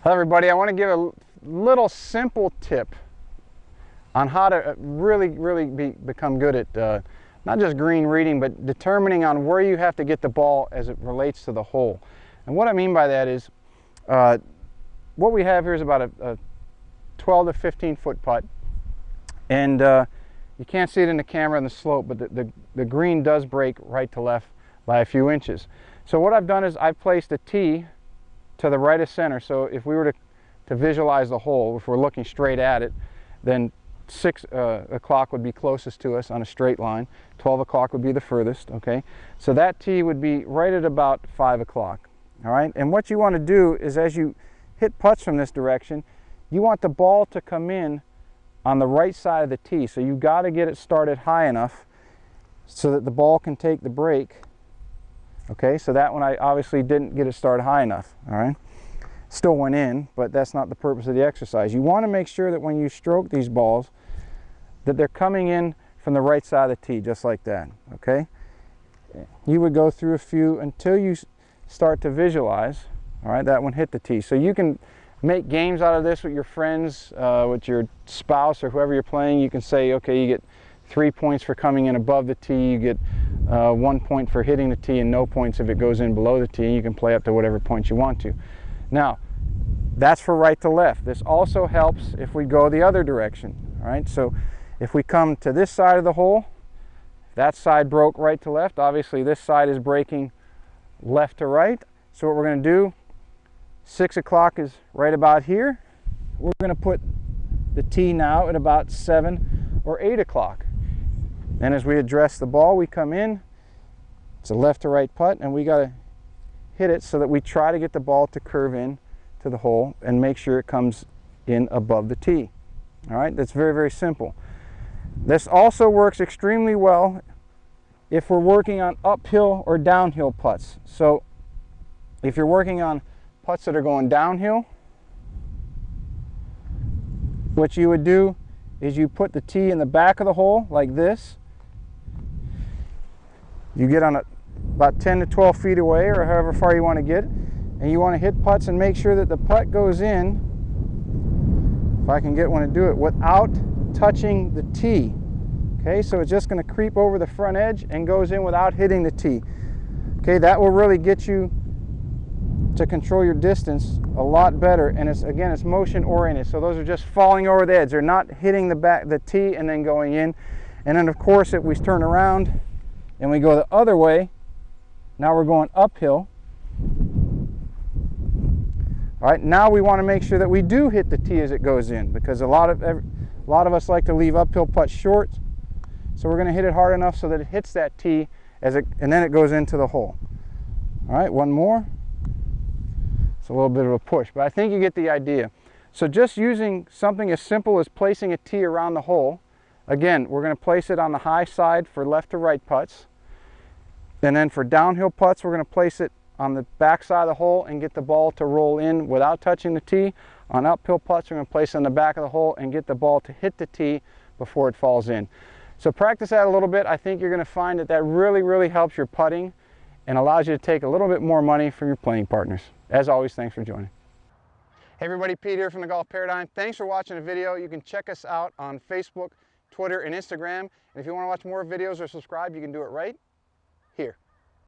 Hello everybody, I want to give a little simple tip on how to really become good at not just green reading, but determining on where you have to get the ball as it relates to the hole. And what I mean by that is, what we have here is about a 12 to 15 foot putt. And you can't see it in the camera on the slope, but the green does break right to left by a few inches. So what I've done is I've placed a tee to the right of center. So if we were to visualize the hole, if we're looking straight at it, then 6 o'clock would be closest to us on a straight line. 12 o'clock would be the furthest, okay? So that tee would be right at about 5 o'clock, all right? And what you want to do is, as you hit putts from this direction, you want the ball to come in on the right side of the tee. So you got to get it started high enough so that the ball can take the break. Okay, so that one I obviously didn't get it started high enough, all right? Still went in, but that's not the purpose of the exercise. You want to make sure that when you stroke these balls, that they're coming in from the right side of the tee, just like that, okay? You would go through a few until you start to visualize, all right, that one hit the tee. So you can make games out of this with your friends, with your spouse or whoever you're playing. You can say, okay, you get 3 points for coming in above the tee, you get 1 point for hitting the tee, and no points if it goes in below the tee. You can play up to whatever points you want to. Now, that's for right to left. This also helps if we go the other direction, all right? So if we come to this side of the hole, that side broke right to left. Obviously, this side is breaking left to right. So what we're going to do, 6 o'clock is right about here. We're going to put the tee now at about 7 or 8 o'clock. Then as we address the ball, we come in. It's a left to right putt, and we got to hit it so that we try to get the ball to curve in to the hole and make sure it comes in above the tee. All right, that's very simple. This also works extremely well if we're working on uphill or downhill putts. So if you're working on putts that are going downhill, what you would do is you put the tee in the back of the hole like this. You get on about 10 to 12 feet away, or however far you want to get, and you want to hit putts and make sure that the putt goes in, if I can get one to do it, without touching the tee. Okay, so it's just going to creep over the front edge and goes in without hitting the tee. Okay, that will really get you to control your distance a lot better, and it's motion oriented. So those are just falling over the edge. They're not hitting the tee and then going in. And then of course, if we turn around and we go the other way, now we're going uphill. All right, now we want to make sure that we do hit the tee as it goes in, because a lot of us like to leave uphill putts short. So we're going to hit it hard enough so that it hits that tee and then it goes into the hole. All right, one more. It's a little bit of a push, but I think you get the idea. So just using something as simple as placing a tee around the hole. Again, we're going to place it on the high side for left to right putts. And then for downhill putts, we're going to place it on the back side of the hole and get the ball to roll in without touching the tee. On uphill putts, we're going to place it on the back of the hole and get the ball to hit the tee before it falls in. So practice that a little bit. I think you're going to find that really helps your putting and allows you to take a little bit more money from your playing partners. As always, thanks for joining. Hey everybody, Pete here from the Golf Paradigm. Thanks for watching the video. You can check us out on Facebook, Twitter, and Instagram. And if you want to watch more videos or subscribe, you can do it right here.